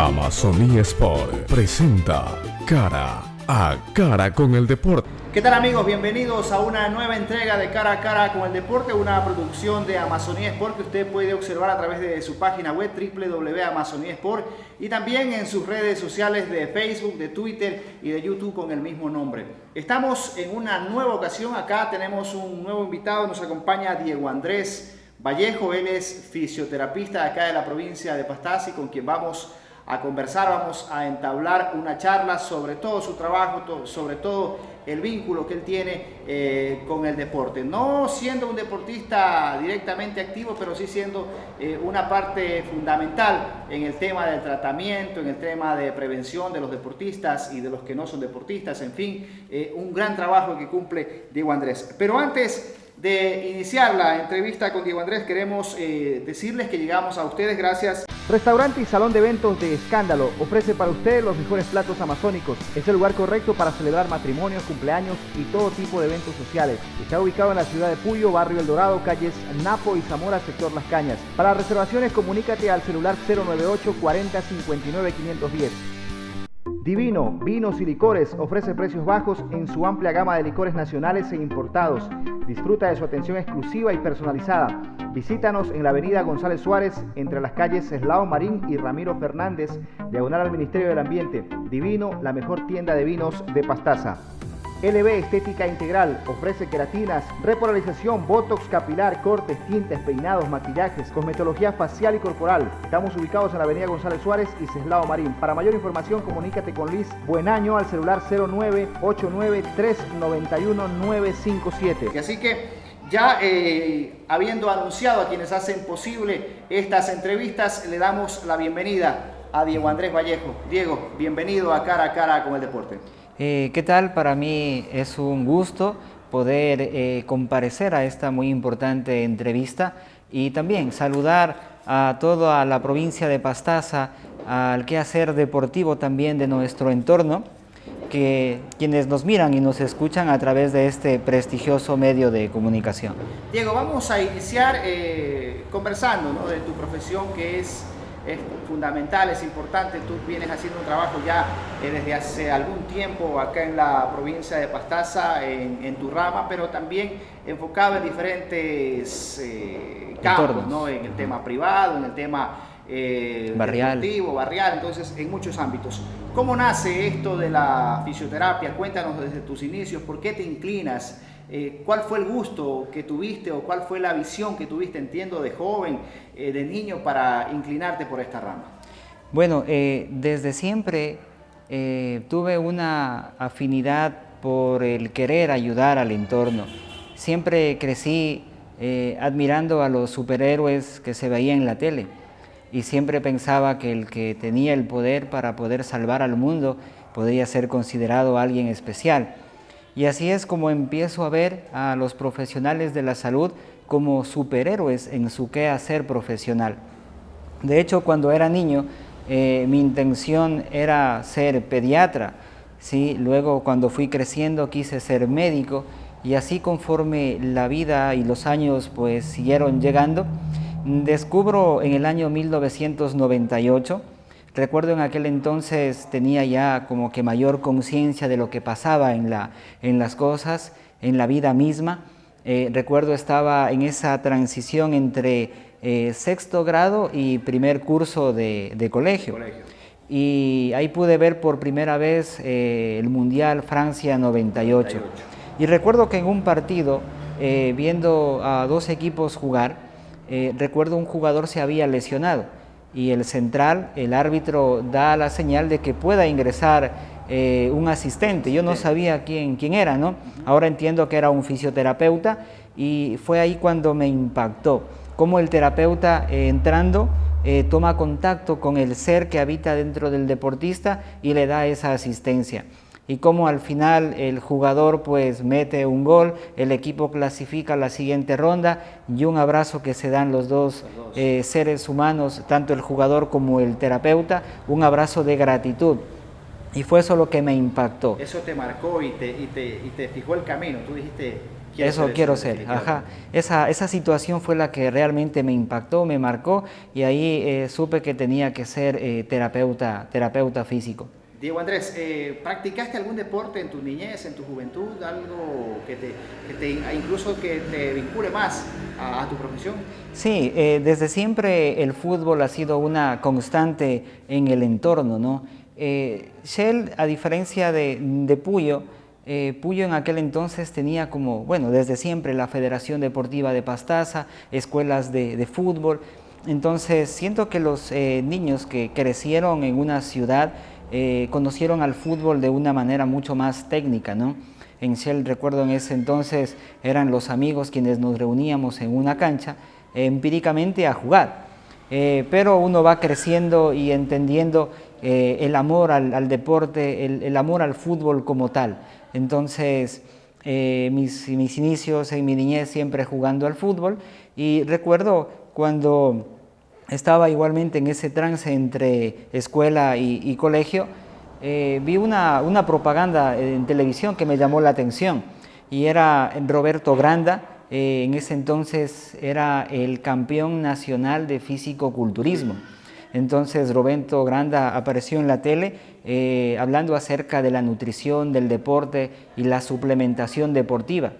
Amazonía Sport presenta Cara a Cara con el Deporte. ¿Qué tal, amigos? Bienvenidos a una nueva entrega de Cara a Cara con el Deporte, una producción de Amazonía Sport que usted puede observar a través de su página web www.amazoniasport y también en sus redes sociales de Facebook, de Twitter y de YouTube con el mismo nombre. Estamos en una nueva ocasión, acá tenemos un nuevo invitado, nos acompaña Diego Andrés Vallejo, él es fisioterapista de acá de la provincia de Pastaza y con quien vamos a conversar, vamos a entablar una charla sobre todo su trabajo, sobre todo el vínculo que él tiene con el deporte. No siendo un deportista directamente activo, pero sí siendo una parte fundamental en el tema del tratamiento, en el tema de prevención de los deportistas y de los que no son deportistas, en fin, un gran trabajo que cumple Diego Andrés. Pero antes de iniciar la entrevista con Diego Andrés, queremos decirles que llegamos a ustedes gracias. Restaurante y Salón de Eventos de Escándalo ofrece para ustedes los mejores platos amazónicos. Es el lugar correcto para celebrar matrimonios, cumpleaños y todo tipo de eventos sociales. Está ubicado en la ciudad de Puyo, barrio El Dorado, calles Napo y Zamora, sector Las Cañas. Para reservaciones, comunícate al celular 098 40 59 510. Divino, vinos y licores, ofrece precios bajos en su amplia gama de licores nacionales e importados. Disfruta de su atención exclusiva y personalizada. Visítanos en la avenida González Suárez, entre las calles Eslao Marín y Ramiro Fernández, diagonal al Ministerio del Ambiente. Divino, la mejor tienda de vinos de Pastaza. LB Estética Integral ofrece queratinas, repolarización, botox capilar, cortes, tintes, peinados, maquillajes, cosmetología facial y corporal. Estamos ubicados en la avenida González Suárez y Ceslao Marín. Para mayor información, comunícate con Luis Buenaño al celular 0989 391 957. Así que ya habiendo anunciado a quienes hacen posible estas entrevistas, le damos la bienvenida a Diego Andrés Vallejo. Diego, bienvenido a Cara con el Deporte. ¿Qué tal? Para mí es un gusto poder comparecer a esta muy importante entrevista y también saludar a toda la provincia de Pastaza, al quehacer deportivo también de nuestro entorno, que quienes nos miran y nos escuchan a través de este prestigioso medio de comunicación. Diego, vamos a iniciar conversando, ¿no?, de tu profesión que es fundamental, es importante. Tú vienes haciendo un trabajo ya desde hace algún tiempo acá en la provincia de Pastaza, en tu rama, pero también enfocado en diferentes campos, ¿no?, en el tema privado, en el tema barrial. deportivo, barrial, entonces en muchos ámbitos. ¿Cómo nace esto de la fisioterapia? Cuéntanos desde tus inicios, ¿por qué te inclinas? ¿Cuál fue el gusto que tuviste o cuál fue la visión que tuviste, entiendo, de joven, de niño, para inclinarte por esta rama? Bueno, desde siempre tuve una afinidad por el querer ayudar al entorno. Siempre crecí admirando a los superhéroes que se veían en la tele y siempre pensaba que el que tenía el poder para poder salvar al mundo podría ser considerado alguien especial. Y así es como empiezo a ver a los profesionales de la salud como superhéroes en su quehacer profesional. De hecho, cuando era niño, mi intención era ser pediatra, ¿sí? Luego, cuando fui creciendo, quise ser médico, y así conforme la vida y los años pues siguieron llegando, descubro en el año 1998, recuerdo en aquel entonces tenía ya como que mayor conciencia de lo que pasaba en las cosas, en la vida misma. Recuerdo estaba en esa transición entre sexto grado y primer curso de colegio. Y ahí pude ver por primera vez el Mundial Francia 98. Y recuerdo que en un partido, viendo a dos equipos jugar, recuerdo un jugador se había lesionado. Y el central, el árbitro, da la señal de que pueda ingresar un asistente. Yo no sabía quién era, ¿no? Ahora entiendo que era un fisioterapeuta y fue ahí cuando me impactó cómo el terapeuta entrando toma contacto con el ser que habita dentro del deportista y le da esa asistencia. Y cómo al final el jugador pues mete un gol, el equipo clasifica a la siguiente ronda y un abrazo que se dan los dos seres humanos, tanto el jugador como el terapeuta, un abrazo de gratitud. Y fue eso lo que me impactó. Eso te marcó y te fijó el camino. Tú dijiste, Eso quiero ser, ajá. Esa situación fue la que realmente me impactó, me marcó, y ahí supe que tenía que ser terapeuta físico. Diego Andrés, ¿practicaste algún deporte en tu niñez, en tu juventud, algo incluso que te vincule más a tu profesión? Sí, desde siempre el fútbol ha sido una constante en el entorno, ¿no? Shell, a diferencia de Puyo, Puyo en aquel entonces tenía como, bueno, desde siempre la Federación Deportiva de Pastaza, escuelas de fútbol. Entonces siento que los niños que crecieron en una ciudad conocieron al fútbol de una manera mucho más técnica, ¿no? En Shell, recuerdo en ese entonces, eran los amigos quienes nos reuníamos en una cancha empíricamente a jugar. Pero uno va creciendo y entendiendo el amor al deporte, el amor al fútbol como tal. Entonces, mis inicios en mi niñez siempre jugando al fútbol, y recuerdo cuando estaba igualmente en ese trance entre escuela y colegio, vi una propaganda en televisión que me llamó la atención, y era Roberto Granda. En ese entonces era el campeón nacional de fisicoculturismo. Entonces Roberto Granda apareció en la tele hablando acerca de la nutrición, del deporte y la suplementación deportiva.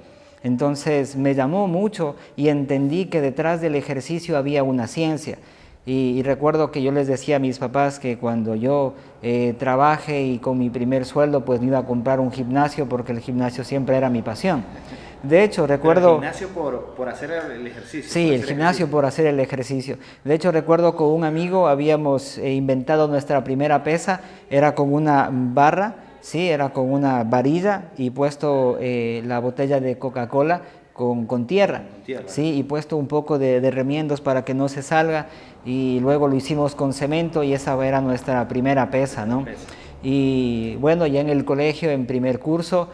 Entonces me llamó mucho y entendí que detrás del ejercicio había una ciencia. Y recuerdo que yo les decía a mis papás que cuando yo trabaje y con mi primer sueldo, pues me iba a comprar un gimnasio, porque el gimnasio siempre era mi pasión. De hecho, recuerdo... ¿El gimnasio por hacer el ejercicio? Sí, el gimnasio por hacer el ejercicio. De hecho, recuerdo con un amigo habíamos inventado nuestra primera pesa, era con una barra, sí, era con una varilla y puesto la botella de Coca-Cola con tierra, sí, y puesto un poco de remiendos para que no se salga, y luego lo hicimos con cemento, y esa era nuestra primera pesa, ¿no? Y bueno, ya en el colegio, en primer curso,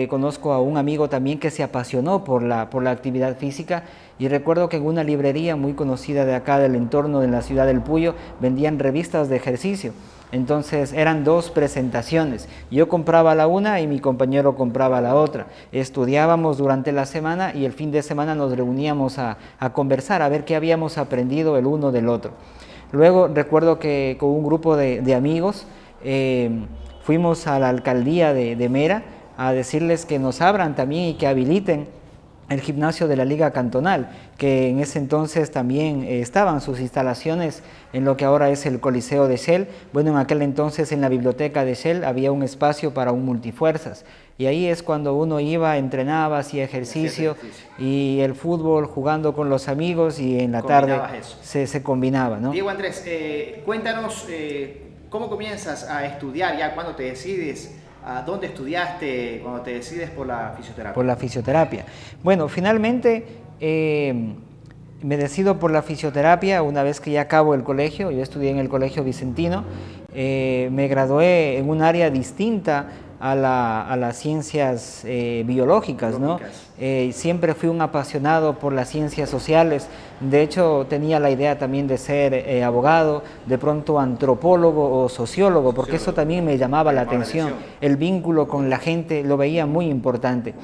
conozco a un amigo también que se apasionó por la actividad física, y recuerdo que en una librería muy conocida de acá del entorno de la ciudad del Puyo vendían revistas de ejercicio. Entonces eran dos presentaciones, yo compraba la una y mi compañero compraba la otra. Estudiábamos durante la semana y el fin de semana nos reuníamos a conversar, a ver qué habíamos aprendido el uno del otro. Luego recuerdo que con un grupo de amigos fuimos a la alcaldía de Mera a decirles que nos abran también y que habiliten el gimnasio de la Liga Cantonal, que en ese entonces también estaban sus instalaciones en lo que ahora es el Coliseo de Shell. Bueno, en aquel entonces en la biblioteca de Shell había un espacio para un multifuerzas, y ahí es cuando uno iba, entrenaba, hacía ejercicio, y el fútbol jugando con los amigos, y en la tarde se combinaba, ¿no? Diego Andrés, cuéntanos cómo comienzas a estudiar, ya cuando te decides. ¿A dónde estudiaste cuando te decides por la fisioterapia? Por la fisioterapia. Bueno, finalmente me decido por la fisioterapia una vez que ya acabo el colegio. Yo estudié en el Colegio Vicentino, me gradué en un área distinta a las ciencias biológicas, ¿no? Siempre fui un apasionado por las ciencias sociales. De hecho, tenía la idea también de ser abogado, de pronto antropólogo o sociólogo, porque eso también me llamaba la atención. El vínculo con la gente lo veía muy importante.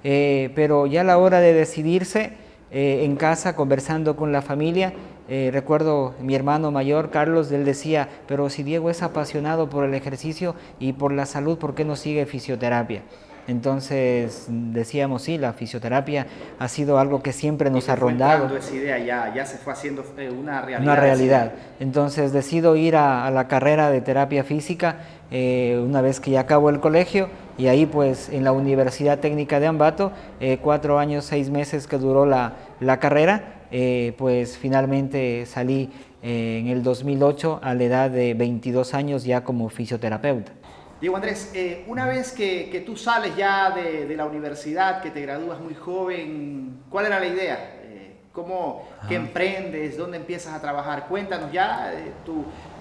Pero ya a la hora de decidirse, en casa, conversando con la familia, recuerdo mi hermano mayor, Carlos, él decía, pero si Diego es apasionado por el ejercicio y por la salud, ¿por qué no sigue fisioterapia? Entonces decíamos, sí, la fisioterapia ha sido algo que siempre nos ha rondado. Esa idea ya se fue haciendo una realidad. Una realidad. Entonces decido ir a la carrera de terapia física una vez que ya acabo el colegio, y ahí pues en la Universidad Técnica de Ambato, 4 años, 6 meses que duró la carrera, pues finalmente salí en el 2008 a la edad de 22 años ya como fisioterapeuta. Diego Andrés, una vez que tú sales ya de la universidad, que te gradúas muy joven, ¿cuál era la idea? ¿Qué emprendes? ¿Dónde empiezas a trabajar? Cuéntanos ya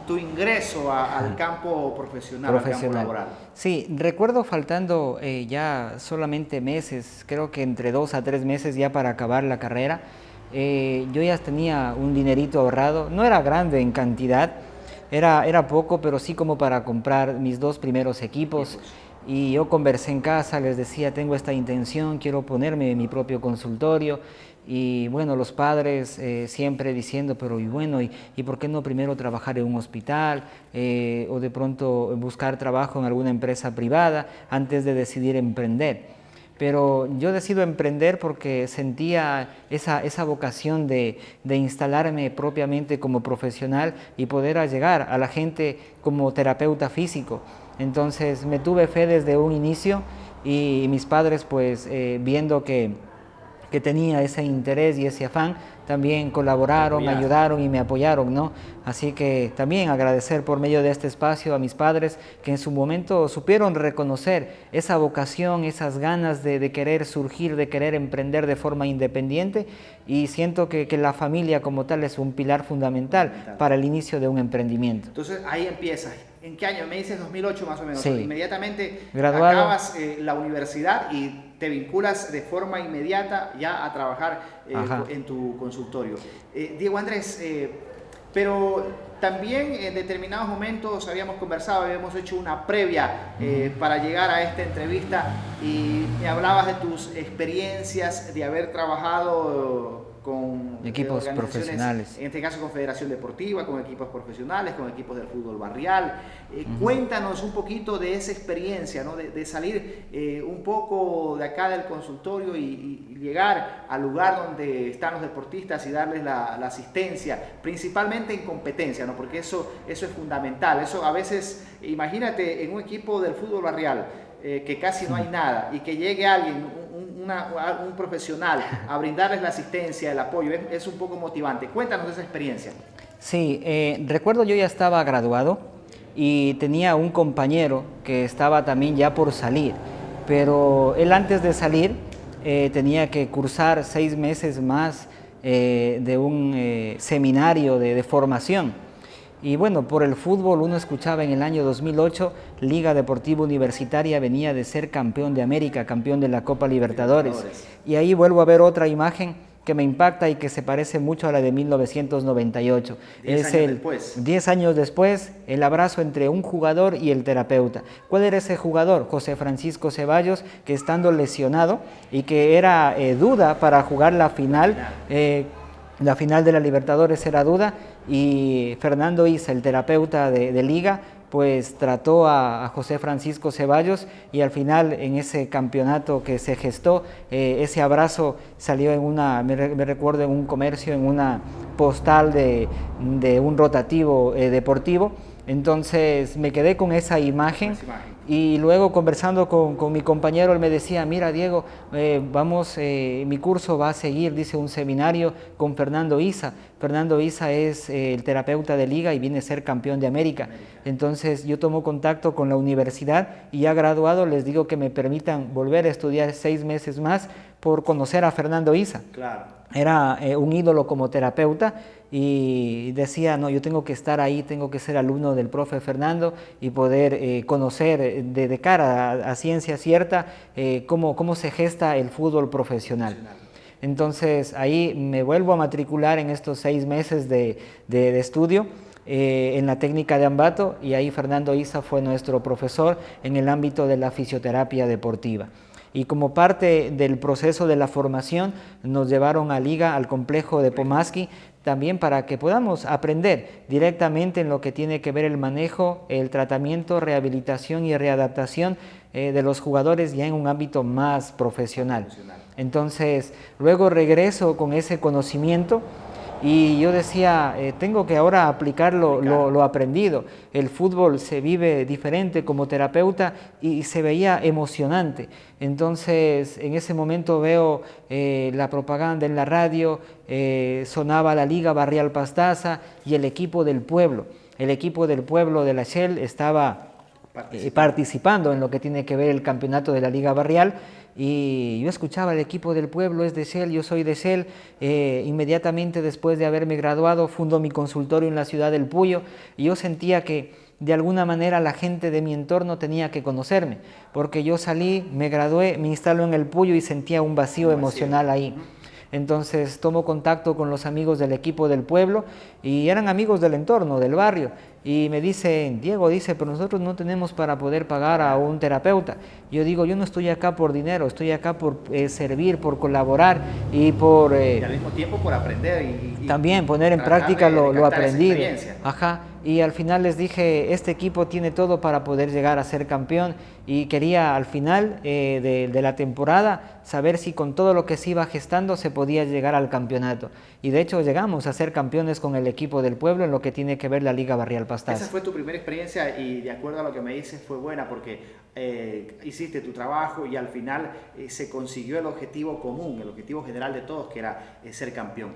tu ingreso al campo profesional, al campo laboral. Sí, recuerdo faltando ya solamente meses, creo que entre 2 a 3 meses ya para acabar la carrera. Yo ya tenía un dinerito ahorrado, no era grande en cantidad, era poco, pero sí como para comprar mis 2 primeros equipos. y yo conversé en casa, les decía, tengo esta intención, quiero ponerme en mi propio consultorio. Y bueno, los padres siempre diciendo, pero y bueno, ¿y por qué no primero trabajar en un hospital o de pronto buscar trabajo en alguna empresa privada antes de decidir emprender? Pero yo decido emprender porque sentía esa vocación de instalarme propiamente como profesional y poder llegar a la gente como terapeuta físico. Entonces me tuve fe desde un inicio y mis padres pues viendo que tenía ese interés y ese afán, también colaboraron, me ayudaron y me apoyaron, ¿no? Así que también agradecer por medio de este espacio a mis padres que en su momento supieron reconocer esa vocación, esas ganas de querer surgir, de querer emprender de forma independiente, y siento que la familia como tal es un pilar fundamental para el inicio de un emprendimiento. Entonces ahí empiezas. ¿En qué año? Me dices 2008 más o menos. Sí. Inmediatamente Graduado. acabas la universidad y te vinculas de forma inmediata ya a trabajar en tu consultorio. Diego Andrés, pero también en determinados momentos habíamos conversado, habíamos hecho una previa para llegar a esta entrevista y me hablabas de tus experiencias de haber trabajado con equipos profesionales. En este caso con Federación Deportiva, con equipos profesionales, con equipos del fútbol barrial. Cuéntanos un poquito de esa experiencia, ¿no? de salir un poco de acá del consultorio y llegar al lugar donde están los deportistas y darles la asistencia, principalmente en competencia, ¿no? Porque eso es fundamental. Eso a veces, imagínate en un equipo del fútbol barrial, que casi no hay nada y que llegue alguien, un profesional a brindarles la asistencia, el apoyo, es un poco motivante. Cuéntanos de esa experiencia. Sí, recuerdo yo ya estaba graduado y tenía un compañero que estaba también ya por salir, pero él antes de salir tenía que cursar 6 meses más de un seminario de formación. Y bueno, por el fútbol uno escuchaba en el año 2008, Liga Deportiva Universitaria venía de ser campeón de América, campeón de la Copa Libertadores. Y ahí vuelvo a ver otra imagen que me impacta y que se parece mucho a la de 1998. 10 años después, el abrazo entre un jugador y el terapeuta. ¿Cuál era ese jugador? José Francisco Ceballos, que estando lesionado y que era duda para jugar la final de la Libertadores era duda, y Fernando Isa, el terapeuta de Liga, pues trató a José Francisco Ceballos, y al final en ese campeonato que se gestó, ese abrazo salió en me recuerdo en un comercio, en una postal de un rotativo deportivo. Entonces me quedé con esa imagen y luego conversando con mi compañero, él me decía, mira Diego, mi curso va a seguir, dice, un seminario con Fernando Isa. Fernando Isa es el terapeuta de Liga y viene a ser campeón de América. Entonces yo tomo contacto con la universidad y ya graduado les digo que me permitan volver a estudiar 6 meses más por conocer a Fernando Isa. Claro. Era un ídolo como terapeuta y decía, no, yo tengo que estar ahí, tengo que ser alumno del profe Fernando y poder conocer de cara a ciencia cierta cómo se gesta el fútbol profesional. Entonces ahí me vuelvo a matricular en estos 6 meses de estudio en la técnica de Ambato, y ahí Fernando Isa fue nuestro profesor en el ámbito de la fisioterapia deportiva. Y como parte del proceso de la formación nos llevaron a Liga, al complejo de Pomaski, también para que podamos aprender directamente en lo que tiene que ver el manejo, el tratamiento, rehabilitación y readaptación de los jugadores ya en un ámbito más profesional. Entonces, luego regreso con ese conocimiento y yo decía, tengo que ahora aplicar lo aprendido. El fútbol se vive diferente como terapeuta y se veía emocionante. Entonces, en ese momento veo la propaganda en la radio, sonaba la Liga Barrial Pastaza y el equipo del pueblo. El equipo del pueblo de la Shell estaba participando en lo que tiene que ver el campeonato de la Liga Barrial. Y yo escuchaba, el equipo del pueblo es de Shell, yo soy de Shell. Inmediatamente después de haberme graduado, fundo mi consultorio en la ciudad del Puyo, y yo sentía que de alguna manera la gente de mi entorno tenía que conocerme, porque yo salí, me gradué, me instaló en el Puyo y sentía un vacío emocional ahí. Entonces tomo contacto con los amigos del equipo del pueblo y eran amigos del entorno, del barrio, y me dicen, Diego, dice, pero nosotros no tenemos para poder pagar a un terapeuta. Yo digo, yo no estoy acá por dinero, estoy acá por servir, por colaborar y por... y al mismo tiempo por aprender y también poner en tratar práctica de lo captar esa aprendido. experiencia. Ajá. Y al final les dije, este equipo tiene todo para poder llegar a ser campeón y quería al final de la temporada saber si con todo lo que se iba gestando se podía llegar al campeonato. Y de hecho llegamos a ser campeones con el equipo del pueblo en lo que tiene que ver la Liga Barrial Pastaza. Esa fue tu primera experiencia y de acuerdo a lo que me dices fue buena porque hiciste tu trabajo y al final se consiguió el objetivo común, el objetivo general de todos, que era ser campeón.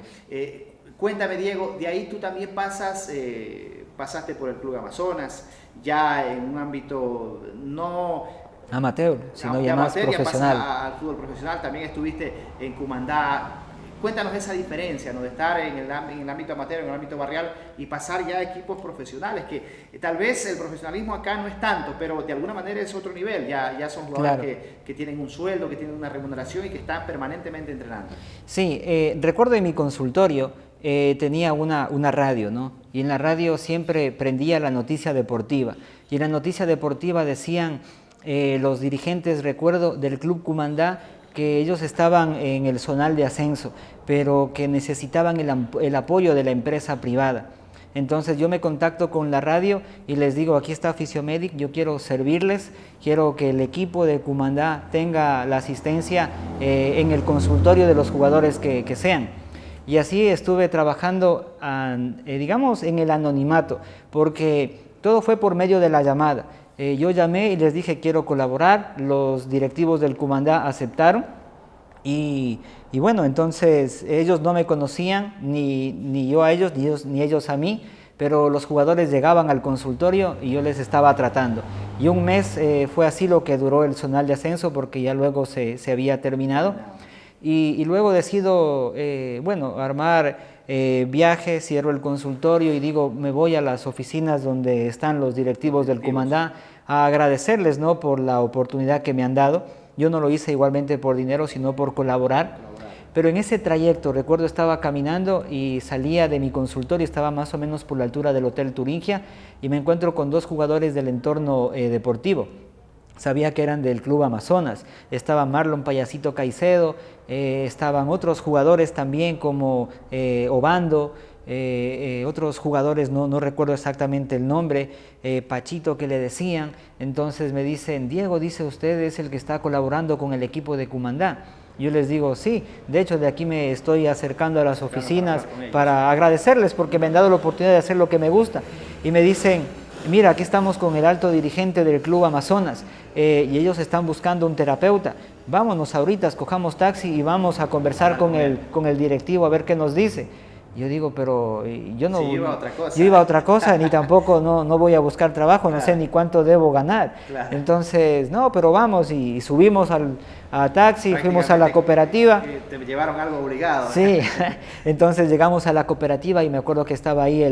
Cuéntame, Diego, de ahí tú también pasaste por el Club Amazonas, ya en un ámbito no amateur, sino ya más amateur, profesional. Ya pasas al fútbol profesional, también estuviste en Cumandá. Cuéntanos esa diferencia, ¿no? De estar en el ámbito amateur, en el ámbito barrial y pasar ya a equipos profesionales, que tal vez el profesionalismo acá no es tanto, pero de alguna manera es otro nivel, ya son jugadores Claro. que tienen un sueldo, que tienen una remuneración y que están permanentemente entrenando. Sí, recuerdo en mi consultorio tenía una radio, ¿no? Y en la radio siempre prendía la noticia deportiva. Y en la noticia deportiva decían los dirigentes, recuerdo, del Club Cumandá, que ellos estaban en el zonal de ascenso, pero que necesitaban el apoyo de la empresa privada. Entonces yo me contacto con la radio y les digo, aquí está Fisiomedic, yo quiero servirles, quiero que el equipo de Cumandá tenga la asistencia en el consultorio de los jugadores que sean. Y así estuve trabajando, digamos, en el anonimato, porque todo fue por medio de la llamada. Yo llamé y les dije, quiero colaborar, los directivos del Cumandá aceptaron y bueno, entonces ellos no me conocían, ni yo a ellos, ni ellos a mí, pero los jugadores llegaban al consultorio y yo les estaba tratando. Y un mes fue así lo que duró el zonal de ascenso, porque ya luego se había terminado. Y luego decido, bueno, armar viajes, cierro el consultorio y digo, me voy a las oficinas donde están los directivos del Cumandá a agradecerles, ¿no?, por la oportunidad que me han dado. Yo no lo hice igualmente por dinero, sino por colaborar. Pero en ese trayecto, recuerdo, estaba caminando y salía de mi consultorio, estaba más o menos por la altura del Hotel Turingia y me encuentro con dos jugadores del entorno deportivo. Sabía que eran del Club Amazonas, estaba Marlon Payasito Caicedo, estaban otros jugadores también como Obando, otros jugadores, no recuerdo exactamente el nombre, Pachito que le decían. Entonces me dicen, Diego, dice, usted es el que está colaborando con el equipo de Cumandá. Yo les digo, sí, de hecho de aquí me estoy acercando a las oficinas para agradecerles porque me han dado la oportunidad de hacer lo que me gusta. Y me dicen, mira, aquí estamos con el alto dirigente del Club Amazonas y ellos están buscando un terapeuta. Vámonos ahorita, escojamos taxi y vamos a conversar con el directivo a ver qué nos dice. Yo digo, pero yo no... Sí, iba a otra cosa. Yo iba a otra cosa, ni tampoco no voy a buscar trabajo, no sé ni cuánto debo ganar. Claro. Entonces, no, pero vamos y subimos a taxi, fuimos a la cooperativa. Te llevaron algo obligado. Sí, entonces llegamos a la cooperativa y me acuerdo que estaba ahí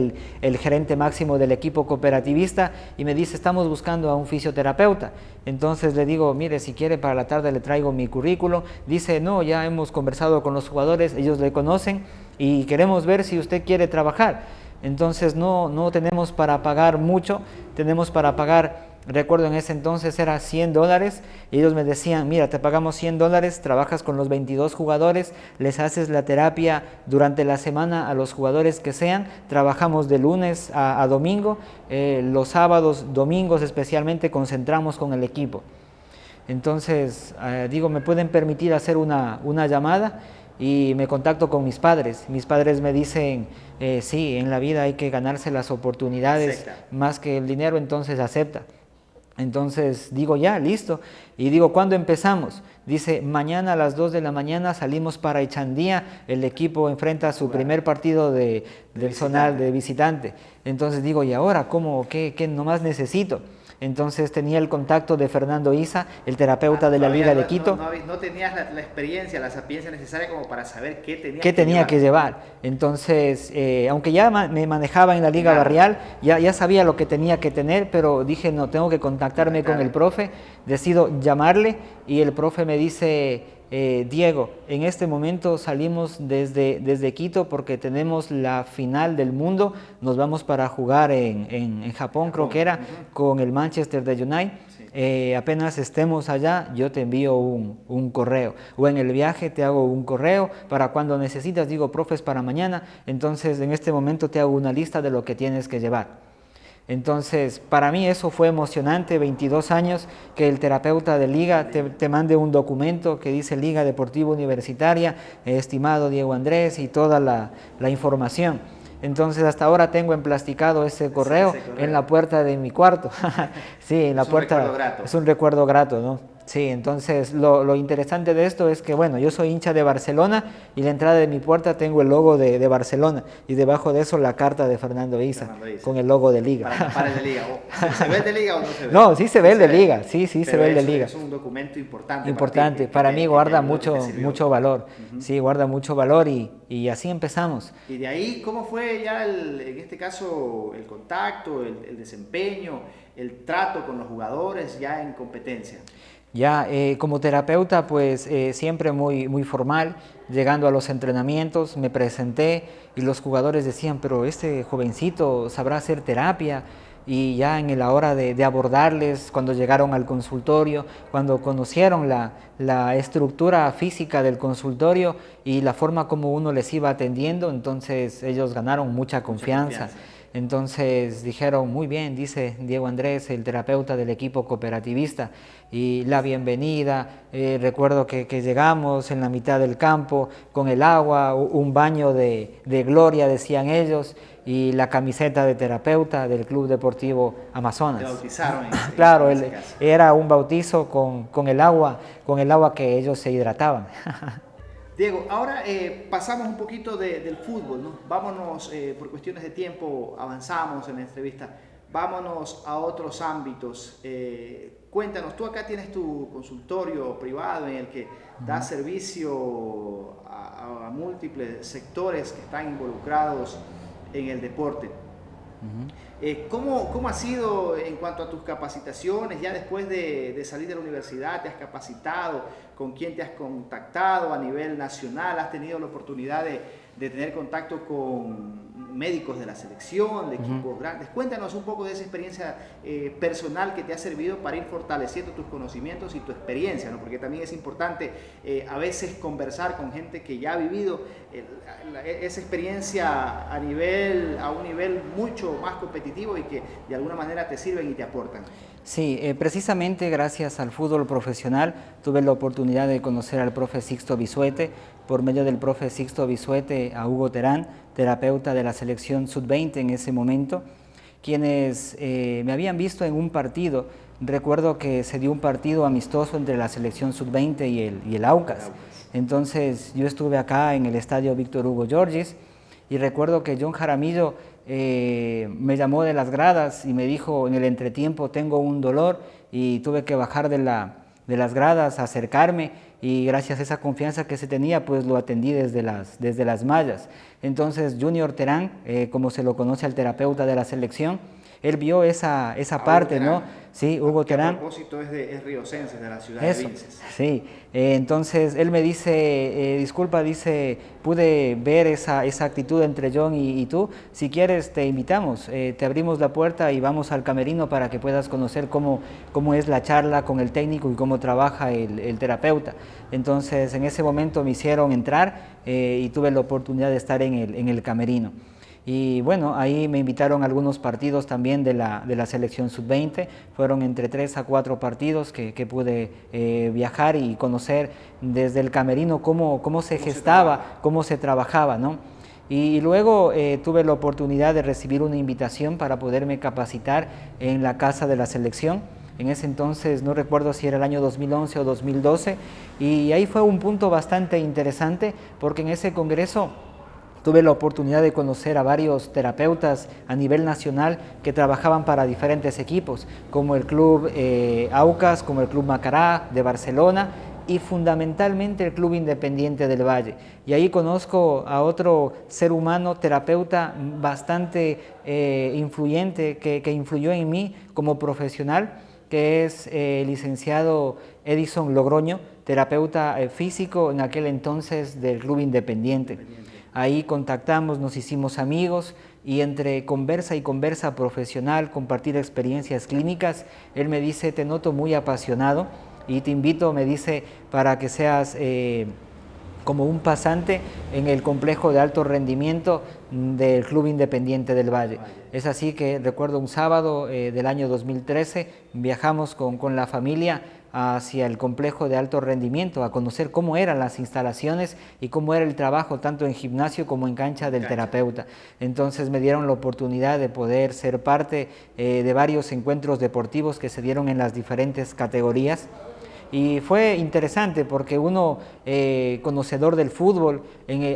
el gerente máximo del equipo cooperativista y me dice, estamos buscando a un fisioterapeuta. Entonces le digo, mire, si quiere para la tarde le traigo mi currículo. Dice, no, ya hemos conversado con los jugadores, ellos le conocen y queremos ver si usted quiere trabajar. Entonces no tenemos para pagar mucho, tenemos para pagar, recuerdo en ese entonces era $100 y ellos me decían, mira, te pagamos $100, trabajas con los 22 jugadores, les haces la terapia durante la semana a los jugadores que sean, trabajamos de lunes a domingo, los sábados, domingos especialmente concentramos con el equipo. Entonces, digo, ¿me pueden permitir hacer una llamada? Y me contacto con mis padres me dicen, sí, en la vida hay que ganarse las oportunidades Acepta. más que el dinero, entonces acepta. Entonces digo, ya, listo. Y digo, ¿cuándo empezamos? Dice, mañana a las 2 de la mañana salimos para Echandía, el equipo enfrenta su primer partido del zonal de visitante. Entonces digo, ¿y ahora cómo? ¿Qué nomás necesito? Entonces tenía el contacto de Fernando Isa, el terapeuta de la Liga de Quito. No tenías la experiencia, la sapiencia necesaria como para saber qué tenía que llevar. Entonces, aunque ya me manejaba en la Liga Barrial, ya sabía lo que tenía que tener, pero dije, no, tengo que contactarme con el profe. Decido llamarle y el profe me dice, Diego, en este momento salimos desde Quito porque tenemos la final del mundo, nos vamos para jugar en Japón, creo que era, con el Manchester United. Apenas estemos allá, yo te envío un correo, o en el viaje te hago un correo para cuando necesitas, digo, profes, para mañana, entonces en este momento te hago una lista de lo que tienes que llevar. Entonces, para mí eso fue emocionante, 22 años, que el terapeuta de Liga te mande un documento que dice Liga Deportiva Universitaria, estimado Diego Andrés, y toda la información. Entonces, hasta ahora tengo emplasticado ese correo en la puerta de mi cuarto. Sí, en la puerta. Es un recuerdo grato. Es un recuerdo grato, ¿no? Sí, entonces lo interesante de esto es que, bueno, yo soy hincha de Barcelona y la entrada de mi puerta tengo el logo de Barcelona y debajo de eso la carta de Fernando Isa con el logo de Liga. Para el de Liga. ¿Se ve el de Liga o no se ve? No, sí se ve el de Liga, sí se ve el de Liga. Es un documento importante. Importante, para mí guarda mucho valor, sí, guarda mucho valor y así empezamos. Y de ahí, ¿cómo fue ya, en este caso, el contacto, el desempeño, el trato con los jugadores ya en competencia? Ya, como terapeuta, pues siempre muy formal, llegando a los entrenamientos, me presenté y los jugadores decían, pero este jovencito sabrá hacer terapia. Y ya en la hora de abordarles, cuando llegaron al consultorio, cuando conocieron la estructura física del consultorio y la forma como uno les iba atendiendo, entonces ellos ganaron mucha confianza. Entonces dijeron, muy bien, dice Diego Andrés, el terapeuta del equipo cooperativista, y la bienvenida. Recuerdo que llegamos en la mitad del campo con el agua, un baño de gloria, decían ellos, y la camiseta de terapeuta del Club Deportivo Amazonas. Te bautizaron Claro, era un bautizo con el agua que ellos se hidrataban. Diego, ahora pasamos un poquito del fútbol, ¿no? Vámonos, por cuestiones de tiempo, avanzamos en la entrevista, vámonos a otros ámbitos. Cuéntanos, tú acá tienes tu consultorio privado en el que das servicio a múltiples sectores que están involucrados en el deporte. ¿Cómo ha sido en cuanto a tus capacitaciones? Ya después de salir de la universidad, ¿te has capacitado? ¿Con quién te has contactado a nivel nacional? ¿Has tenido la oportunidad de tener contacto con médicos de la selección, de equipos grandes? Cuéntanos un poco de esa experiencia personal que te ha servido para ir fortaleciendo tus conocimientos y tu experiencia, ¿no? Porque también es importante a veces conversar con gente que ya ha vivido esa experiencia a un nivel mucho más competitivo y que de alguna manera te sirven y te aportan. Sí, precisamente gracias al fútbol profesional tuve la oportunidad de conocer al profe Sixto Bisuete, por medio del profe Sixto Bisuete a Hugo Terán, terapeuta de la selección sub-20 en ese momento, quienes me habían visto en un partido. Recuerdo que se dio un partido amistoso entre la selección sub-20 y el Aucas. Entonces yo estuve acá en el estadio Víctor Hugo Giorgis y recuerdo que John Jaramillo me llamó de las gradas y me dijo en el entretiempo, tengo un dolor, y tuve que bajar de las gradas, acercarme, y gracias a esa confianza que se tenía, pues lo atendí desde las mallas. Entonces Junior Terán, como se lo conoce al terapeuta de la selección, él vio esa parte, ¿no? Sí, Hugo Terán. A propósito es riocense, de la ciudad de Vinces. Sí, entonces él me dice, disculpa, dice, pude ver esa actitud entre John y tú, si quieres te invitamos, te abrimos la puerta y vamos al camerino para que puedas conocer cómo es la charla con el técnico y cómo trabaja el terapeuta. Entonces en ese momento me hicieron entrar y tuve la oportunidad de estar en el camerino. Y bueno, ahí me invitaron a algunos partidos también de la selección sub-20, fueron entre 3 a 4 partidos que pude viajar y conocer desde el camerino cómo se gestaba, cómo se trabajaba, ¿no? Y luego tuve la oportunidad de recibir una invitación para poderme capacitar en la casa de la selección. En ese entonces no recuerdo si era el año 2011 o 2012, y ahí fue un punto bastante interesante porque en ese congreso tuve la oportunidad de conocer a varios terapeutas a nivel nacional que trabajaban para diferentes equipos, como el Club Aucas, como el Club Macará de Barcelona y fundamentalmente el Club Independiente del Valle. Y ahí conozco a otro ser humano, terapeuta bastante influyente, que influyó en mí como profesional, que es el licenciado Edison Logroño, terapeuta físico en aquel entonces del Club Independiente. Ahí contactamos, nos hicimos amigos y entre conversa y conversa profesional, compartir experiencias clínicas, él me dice, te noto muy apasionado y te invito, me dice, para que seas como un pasante en el complejo de alto rendimiento del Club Independiente del Valle. Es así que recuerdo un sábado del año 2013, viajamos con la familia hacia el complejo de alto rendimiento a conocer cómo eran las instalaciones y cómo era el trabajo tanto en gimnasio como en cancha del terapeuta. Entonces me dieron la oportunidad de poder ser parte de varios encuentros deportivos que se dieron en las diferentes categorías. Y fue interesante porque uno, conocedor del fútbol,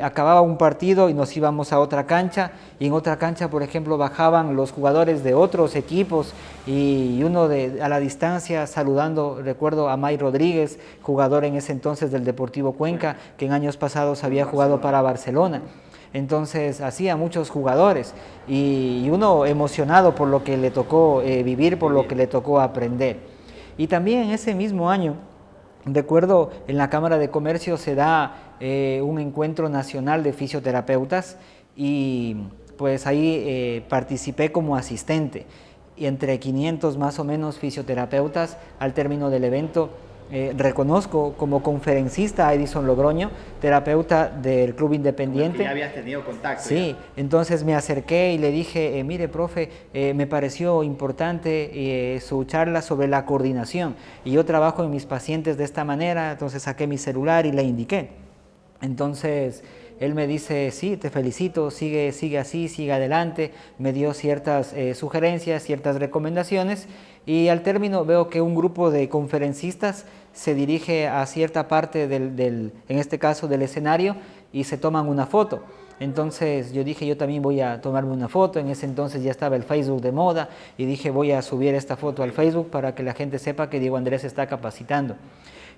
acababa un partido y nos íbamos a otra cancha, y en otra cancha, por ejemplo, bajaban los jugadores de otros equipos y uno a la distancia saludando, recuerdo a May Rodríguez, jugador en ese entonces del Deportivo Cuenca, que en años pasados había jugado para Barcelona. Entonces hacía muchos jugadores y uno emocionado por lo que le tocó vivir, por lo que le tocó aprender. Y también en ese mismo año, recuerdo, en la Cámara de Comercio se da un encuentro nacional de fisioterapeutas y pues ahí participé como asistente. Y entre 500 más o menos fisioterapeutas al término del evento, reconozco como conferencista a Edison Logroño, terapeuta del Club Independiente. Ya habías tenido contacto. Sí, ya. Entonces me acerqué y le dije, mire, profe, me pareció importante su charla sobre la coordinación y yo trabajo en mis pacientes de esta manera, entonces saqué mi celular y le indiqué. Entonces él me dice, sí, te felicito, sigue así, sigue adelante, me dio ciertas sugerencias, ciertas recomendaciones y al término veo que un grupo de conferencistas se dirige a cierta parte en este caso del escenario y se toman una foto. Entonces yo dije, yo también voy a tomarme una foto. En ese entonces ya estaba el Facebook de moda y dije, voy a subir esta foto al Facebook para que la gente sepa que Diego Andrés está capacitando.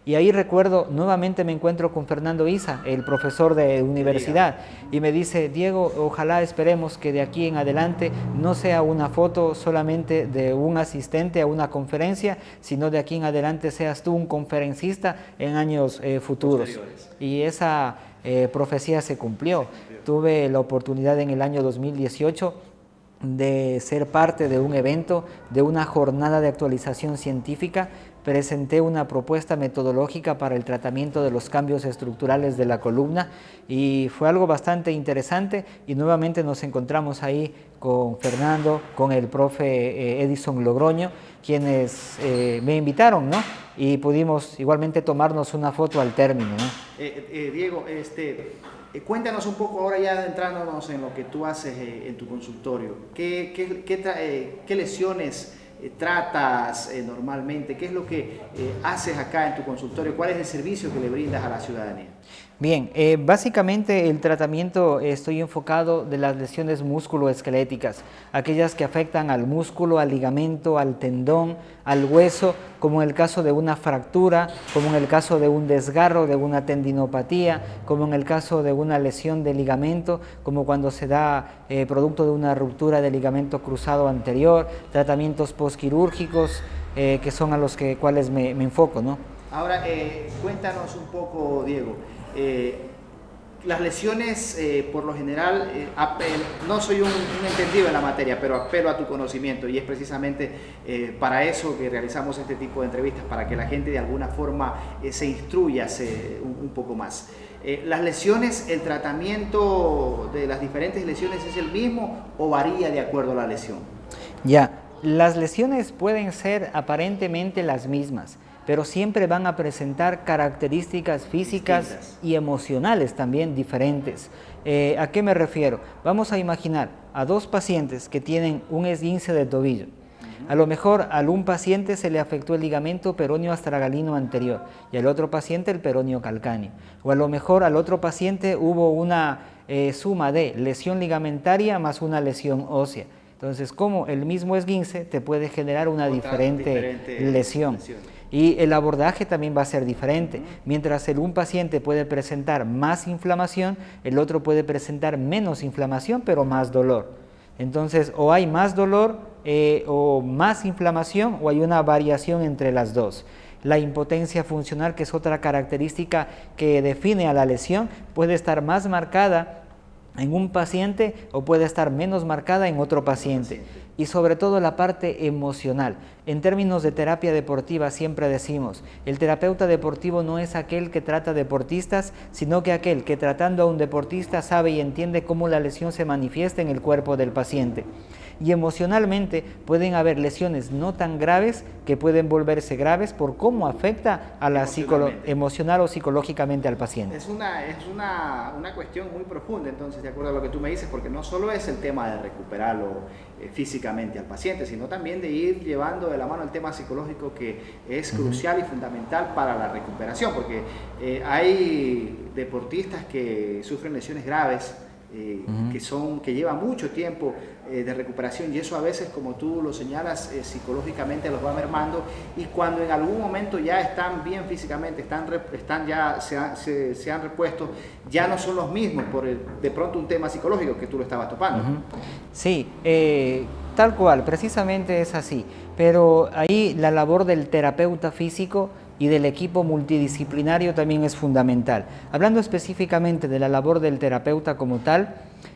Y ahí recuerdo, nuevamente me encuentro con Fernando Isa, el profesor de universidad, y me dice, Diego, ojalá esperemos que de aquí en adelante no sea una foto solamente de un asistente a una conferencia, sino de aquí en adelante seas tú un conferencista en años futuros. Y esa profecía se cumplió. Tuve la oportunidad en el año 2018 de ser parte de un evento, de una jornada de actualización científica. Presenté una propuesta metodológica para el tratamiento de los cambios estructurales de la columna y fue algo bastante interesante y nuevamente nos encontramos ahí con Fernando, con el profe Edison Logroño, quienes me invitaron, ¿no? Y pudimos igualmente tomarnos una foto al término, ¿no? Diego, cuéntanos un poco ahora ya adentrándonos en lo que tú haces en tu consultorio. ¿Qué lesiones tratas normalmente? ¿Qué es lo que haces acá en tu consultorio? ¿Cuál es el servicio que le brindas a la ciudadanía? Bien, básicamente el tratamiento estoy enfocado de las lesiones musculoesqueléticas, aquellas que afectan al músculo, al ligamento, al tendón, al hueso, como en el caso de una fractura, como en el caso de un desgarro, de una tendinopatía, como en el caso de una lesión de ligamento, como cuando se da producto de una ruptura del ligamento cruzado anterior, tratamientos postquirúrgicos, que son a los cuales me enfoco, ¿no? Ahora, cuéntanos un poco, Diego. Las lesiones, por lo general, no soy un entendido en la materia, pero apelo a tu conocimiento y es precisamente para eso que realizamos este tipo de entrevistas, para que la gente de alguna forma se instruya un poco más. ¿Las lesiones, el tratamiento de las diferentes lesiones es el mismo o varía de acuerdo a la lesión? Ya, las lesiones pueden ser aparentemente las mismas, pero siempre van a presentar características físicas distintas y emocionales también diferentes. ¿A qué me refiero? Vamos a imaginar a dos pacientes que tienen un esguince de tobillo. A lo mejor a un paciente se le afectó el ligamento peroneo astragalino anterior y al otro paciente el peroneo calcáneo. O a lo mejor al otro paciente hubo una suma de lesión ligamentaria más una lesión ósea. Entonces, como el mismo esguince te puede generar una diferente lesión. Y el abordaje también va a ser diferente. Mientras un paciente puede presentar más inflamación, el otro puede presentar menos inflamación, pero más dolor. Entonces, o hay más dolor o más inflamación, o hay una variación entre las dos. La impotencia funcional, que es otra característica que define a la lesión, puede estar más marcada en un paciente o puede estar menos marcada en otro paciente. Y sobre todo la parte emocional. En términos de terapia deportiva siempre decimos, el terapeuta deportivo no es aquel que trata deportistas, sino que aquel que tratando a un deportista sabe y entiende cómo la lesión se manifiesta en el cuerpo del paciente. Y emocionalmente pueden haber lesiones no tan graves que pueden volverse graves por cómo afecta a la emocional o psicológicamente al paciente. Es una cuestión muy profunda, entonces, de acuerdo a lo que tú me dices, porque no solo es el tema de recuperarlo físicamente al paciente, sino también de ir llevando de la mano el tema psicológico, que es crucial y fundamental para la recuperación, porque hay deportistas que sufren lesiones graves, que llevan mucho tiempo de recuperación, y eso a veces, como tú lo señalas, psicológicamente los va mermando, y cuando en algún momento ya están bien físicamente, se han repuesto, ya no son los mismos por de pronto un tema psicológico que tú lo estabas topando. Sí, tal cual, precisamente es así, pero ahí la labor del terapeuta físico y del equipo multidisciplinario también es fundamental. Hablando específicamente de la labor del terapeuta como tal,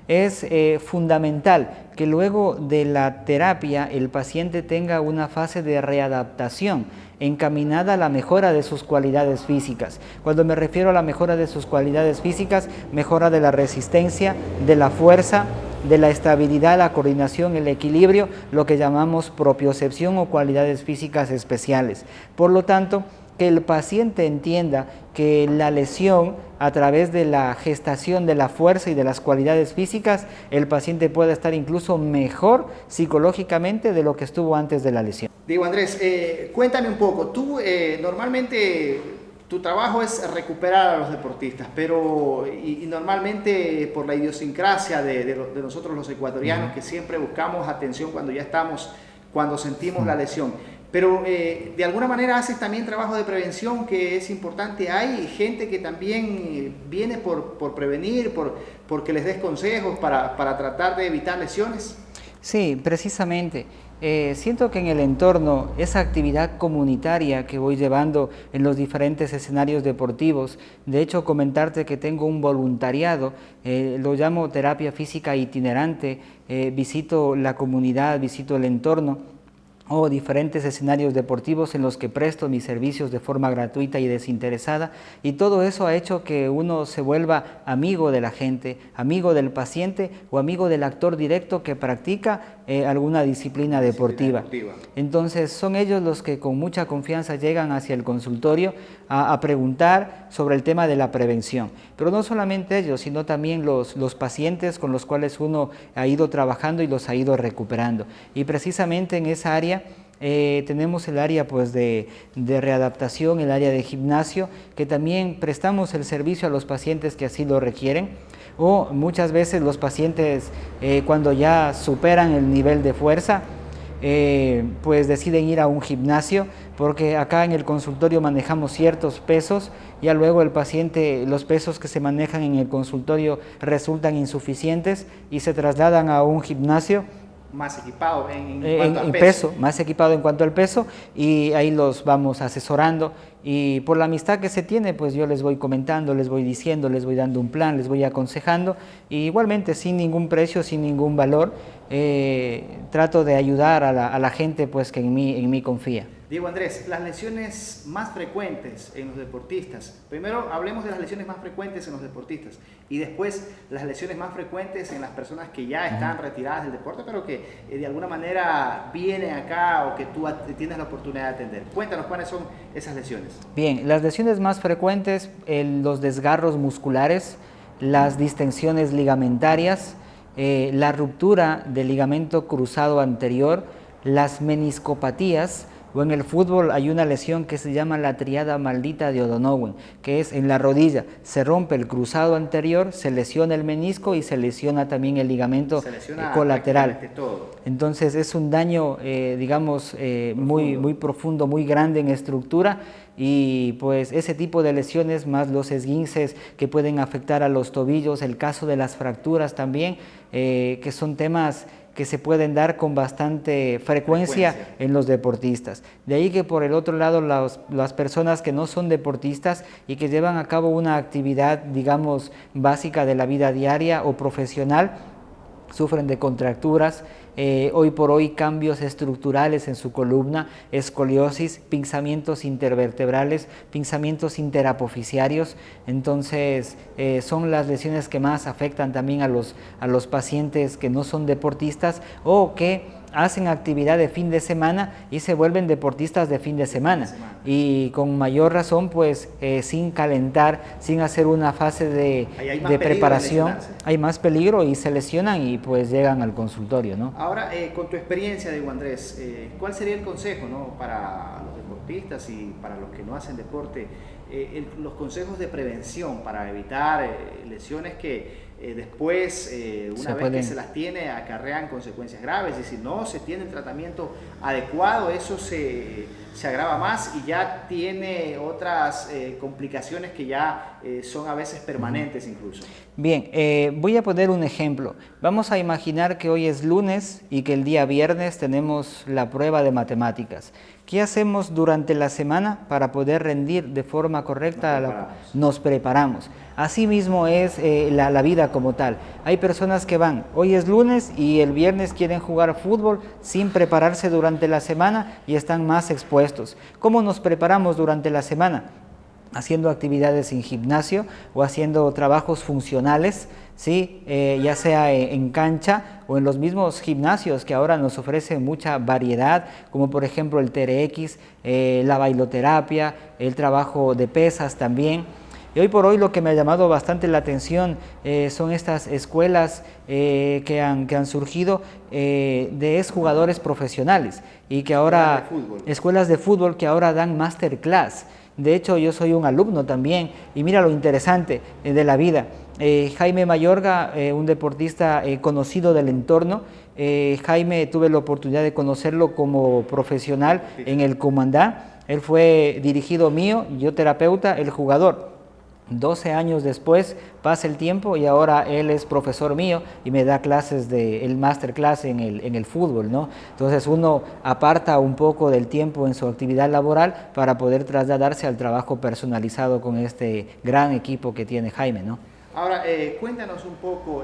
es fundamental que luego de la terapia el paciente tenga una fase de readaptación encaminada a la mejora de sus cualidades físicas. Cuando me refiero a la mejora de sus cualidades físicas, mejora de la resistencia, de la fuerza, de la estabilidad, la coordinación, el equilibrio, lo que llamamos propiocepción o cualidades físicas especiales. Por lo tanto, que el paciente entienda que la lesión, a través de la gestación de la fuerza y de las cualidades físicas, el paciente puede estar incluso mejor psicológicamente de lo que estuvo antes de la lesión. Diego Andrés, cuéntame un poco, tú normalmente tu trabajo es recuperar a los deportistas, pero y normalmente por la idiosincrasia de nosotros los ecuatorianos, que siempre buscamos atención cuando sentimos la lesión. Pero de alguna manera haces también trabajo de prevención, que es importante. Hay gente que también viene por prevenir, porque les des consejos para tratar de evitar lesiones. Sí, precisamente. Siento que en el entorno, esa actividad comunitaria que voy llevando en los diferentes escenarios deportivos, de hecho comentarte que tengo un voluntariado, lo llamo terapia física itinerante, visito la comunidad, visito el entorno, o diferentes escenarios deportivos en los que presto mis servicios de forma gratuita y desinteresada, y todo eso ha hecho que uno se vuelva amigo de la gente, amigo del paciente o amigo del actor directo que practica alguna disciplina deportiva. Entonces son ellos los que con mucha confianza llegan hacia el consultorio a preguntar sobre el tema de la prevención. Pero no solamente ellos, sino también los pacientes con los cuales uno ha ido trabajando y los ha ido recuperando. Y precisamente en esa área tenemos el área pues, de readaptación, el área de gimnasio, que también prestamos el servicio a los pacientes que así lo requieren. O muchas veces los pacientes cuando ya superan el nivel de fuerza, pues deciden ir a un gimnasio, porque acá en el consultorio manejamos ciertos pesos, ya luego el paciente, los pesos que se manejan en el consultorio resultan insuficientes y se trasladan a un gimnasio más equipado en cuanto al peso, más equipado en cuanto al peso, y ahí los vamos asesorando, y por la amistad que se tiene, pues yo les voy comentando, les voy diciendo, les voy dando un plan, les voy aconsejando, y igualmente sin ningún precio, sin ningún valor, trato de ayudar a la gente pues que en mí confía. Diego Andrés, las lesiones más frecuentes en los deportistas. Primero hablemos de las lesiones más frecuentes en los deportistas y después las lesiones más frecuentes en las personas que ya están retiradas del deporte, pero que de alguna manera vienen acá o que tú tienes la oportunidad de atender. Cuéntanos cuáles son esas lesiones. Bien, las lesiones más frecuentes, los desgarros musculares, las distensiones ligamentarias, la ruptura del ligamento cruzado anterior, las meniscopatías, o en el fútbol hay una lesión que se llama la triada maldita de O'Donoghue, que es en la rodilla, se rompe el cruzado anterior, se lesiona el menisco y se lesiona también el ligamento colateral. Todo. Entonces es un daño, digamos, muy profundo, muy grande en estructura, y pues ese tipo de lesiones más los esguinces que pueden afectar a los tobillos, el caso de las fracturas también, que son temas que se pueden dar con bastante frecuencia en los deportistas. De ahí que por el otro lado las personas que no son deportistas y que llevan a cabo una actividad, digamos, básica de la vida diaria o profesional, sufren de contracturas, hoy por hoy cambios estructurales en su columna, escoliosis, pinzamientos intervertebrales, pinzamientos interapofisiarios. Entonces son las lesiones que más afectan también a los pacientes que no son deportistas o que hacen actividad de fin de semana y se vuelven deportistas de fin de semana. Y con mayor razón, pues sin calentar, sin hacer una fase de preparación, hay más peligro y se lesionan y pues llegan al consultorio, ¿no? Ahora, con tu experiencia, Diego Andrés, ¿cuál sería el consejo, ¿no?, para los deportistas y para los que no hacen deporte? Los consejos de prevención para evitar lesiones que después, una vez que se las tiene, acarrean consecuencias graves, y si no se tiene el tratamiento adecuado, eso se agrava más y ya tiene otras complicaciones que ya son a veces permanentes incluso. Bien, voy a poner un ejemplo. Vamos a imaginar que hoy es lunes y que el día viernes tenemos la prueba de matemáticas. ¿Qué hacemos durante la semana para poder rendir de forma correcta? Nos preparamos. Así mismo es la vida como tal. Hay personas que van, hoy es lunes y el viernes quieren jugar fútbol sin prepararse durante la semana y están más expuestos. ¿Cómo nos preparamos durante la semana? Haciendo actividades en gimnasio o haciendo trabajos funcionales, ¿sí? Ya sea en cancha o en los mismos gimnasios que ahora nos ofrecen mucha variedad, como por ejemplo el TRX, la bailoterapia, el trabajo de pesas también. Y hoy por hoy lo que me ha llamado bastante la atención son estas escuelas que han surgido de exjugadores profesionales y que ahora, escuelas de fútbol que ahora dan masterclass. De hecho, yo soy un alumno también y mira lo interesante de la vida. Jaime Mayorga, un deportista conocido del entorno. Jaime, tuve la oportunidad de conocerlo como profesional en el Comandá. Él fue dirigido mío, yo terapeuta, el jugador. 12 años después pasa el tiempo y ahora él es profesor mío y me da clases el masterclass en el fútbol, ¿no? Entonces uno aparta un poco del tiempo en su actividad laboral para poder trasladarse al trabajo personalizado con este gran equipo que tiene Jaime, ¿no? Ahora, cuéntanos un poco,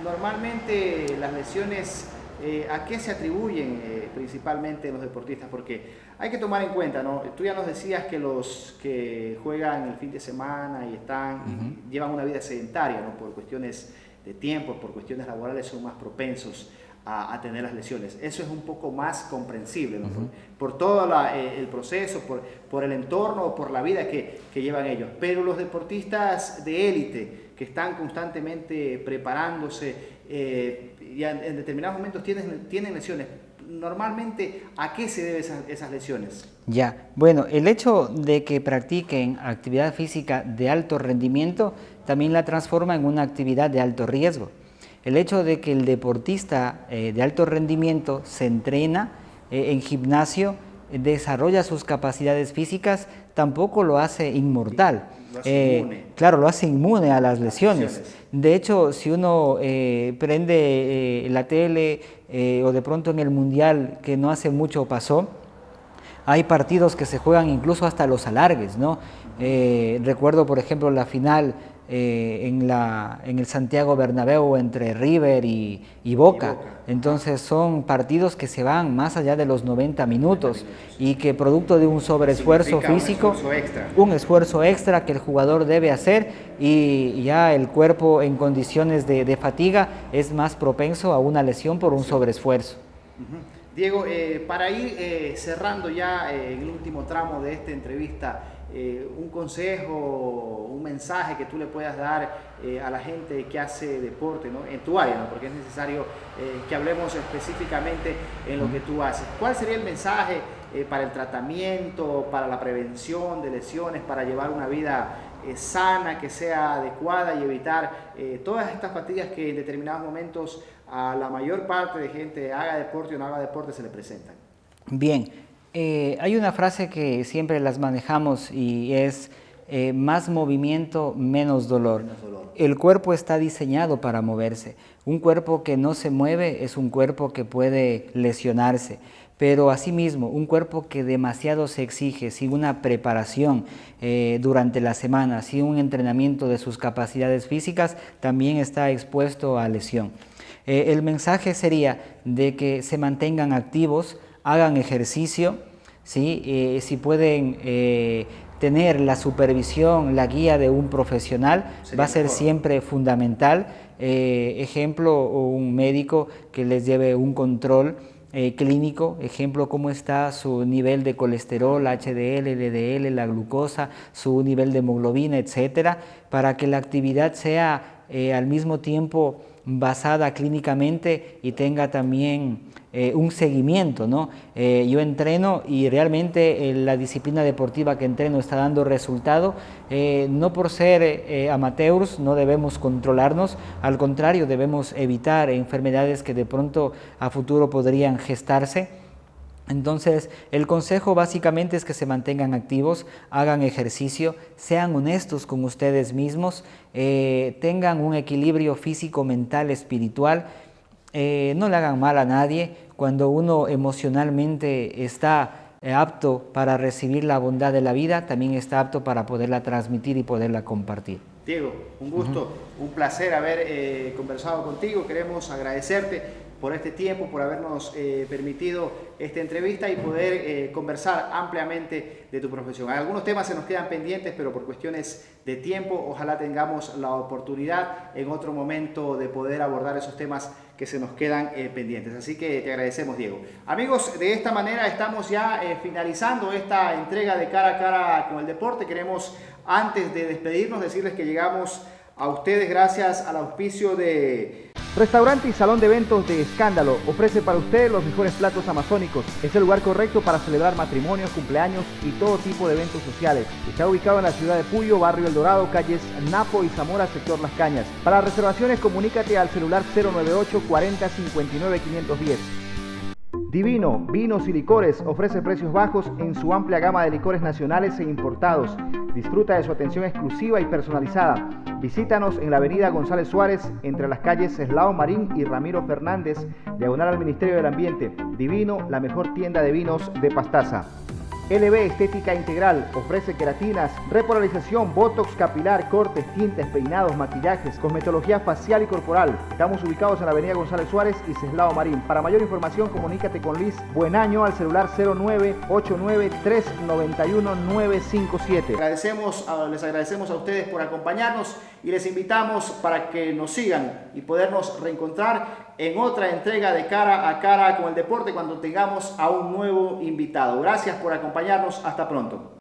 normalmente las lesiones, ¿a qué se atribuyen principalmente los deportistas? Porque hay que tomar en cuenta, ¿no? Tú ya nos decías que los que juegan el fin de semana y llevan una vida sedentaria, ¿no?, por cuestiones de tiempo, por cuestiones laborales, son más propensos a tener las lesiones. Eso es un poco más comprensible, ¿no? Por todo el proceso, por el entorno, por la vida que llevan ellos. Pero los deportistas de élite que están constantemente preparándose y en determinados momentos tienen lesiones, normalmente, ¿a qué se deben esas lesiones? Ya, bueno, el hecho de que practiquen actividad física de alto rendimiento también la transforma en una actividad de alto riesgo. El hecho de que el deportista de alto rendimiento se entrena en gimnasio, desarrolla sus capacidades físicas, tampoco lo hace inmortal. Lo hace inmune. Claro, lo hace inmune a las lesiones. De hecho, si uno prende la tele o de pronto en el Mundial, que no hace mucho pasó, hay partidos que se juegan incluso hasta los alargues, ¿no? Recuerdo, por ejemplo, la final en el Santiago Bernabéu entre River y Boca. Entonces son partidos que se van más allá de los 90 minutos y que producto de un sobreesfuerzo físico, un esfuerzo extra que el jugador debe hacer, y ya el cuerpo en condiciones de fatiga es más propenso a una lesión por un sobreesfuerzo. Diego, para ir cerrando ya en el último tramo de esta entrevista, un consejo, un mensaje que tú le puedas dar a la gente que hace deporte, ¿no?, en tu área, ¿no?, porque es necesario que hablemos específicamente en lo que tú haces. ¿Cuál sería el mensaje para el tratamiento, para la prevención de lesiones, para llevar una vida sana, que sea adecuada y evitar todas estas fatigas que en determinados momentos a la mayor parte de gente, haga deporte o no haga deporte, se le presentan? Bien, hay una frase que siempre las manejamos y es más movimiento, menos dolor. El cuerpo está diseñado para moverse. Un cuerpo que no se mueve es un cuerpo que puede lesionarse. Pero asimismo, un cuerpo que demasiado se exige, sin una preparación durante la semana, sin un entrenamiento de sus capacidades físicas, también está expuesto a lesión. El mensaje sería de que se mantengan activos, hagan ejercicio, ¿sí? Si pueden tener la supervisión, la guía de un profesional, va a ser siempre fundamental. Ejemplo, un médico que les lleve un control clínico, ejemplo, cómo está su nivel de colesterol, HDL, LDL, la glucosa, su nivel de hemoglobina, etcétera, para que la actividad sea al mismo tiempo basada clínicamente y tenga también un seguimiento, ¿no? Yo entreno y realmente la disciplina deportiva que entreno está dando resultado. No por ser amateurs no debemos controlarnos, al contrario, debemos evitar enfermedades que de pronto a futuro podrían gestarse. Entonces, el consejo básicamente es que se mantengan activos, hagan ejercicio, sean honestos con ustedes mismos, tengan un equilibrio físico, mental, espiritual, no le hagan mal a nadie. Cuando uno emocionalmente está apto para recibir la bondad de la vida, también está apto para poderla transmitir y poderla compartir. Diego, un gusto, un placer haber conversado contigo. Queremos agradecerte por este tiempo, por habernos permitido esta entrevista y poder conversar ampliamente de tu profesión. Algunos temas se nos quedan pendientes, pero por cuestiones de tiempo, ojalá tengamos la oportunidad en otro momento de poder abordar esos temas que se nos quedan pendientes. Así que te agradecemos, Diego. Amigos, de esta manera estamos ya finalizando esta entrega de Cara a Cara con el Deporte. Queremos, antes de despedirnos, decirles que llegamos a ustedes gracias al auspicio de Restaurante y Salón de Eventos de Escándalo. Ofrece para ustedes los mejores platos amazónicos. Es el lugar correcto para celebrar matrimonios, cumpleaños y todo tipo de eventos sociales. Está ubicado en la ciudad de Puyo, barrio El Dorado, calles Napo y Zamora, sector Las Cañas. Para reservaciones, comunícate al celular 098 40 59 510. Divino, vinos y licores, ofrece precios bajos en su amplia gama de licores nacionales e importados. Disfruta de su atención exclusiva y personalizada. Visítanos en la avenida González Suárez, entre las calles Eslao Marín y Ramiro Fernández, diagonal al Ministerio del Ambiente. Divino, la mejor tienda de vinos de Pastaza. LB Estética Integral ofrece queratinas, repolarización, botox capilar, cortes, tintes, peinados, maquillajes, cosmetología facial y corporal. Estamos ubicados en la avenida González Suárez y Ceslao Marín. Para mayor información, comunícate con Luis Buenaño al celular 0989 391 957. Les agradecemos a ustedes por acompañarnos y les invitamos para que nos sigan y podernos reencontrar en otra entrega de Cara a Cara con el Deporte cuando tengamos a un nuevo invitado. Gracias por acompañarnos. Hasta pronto.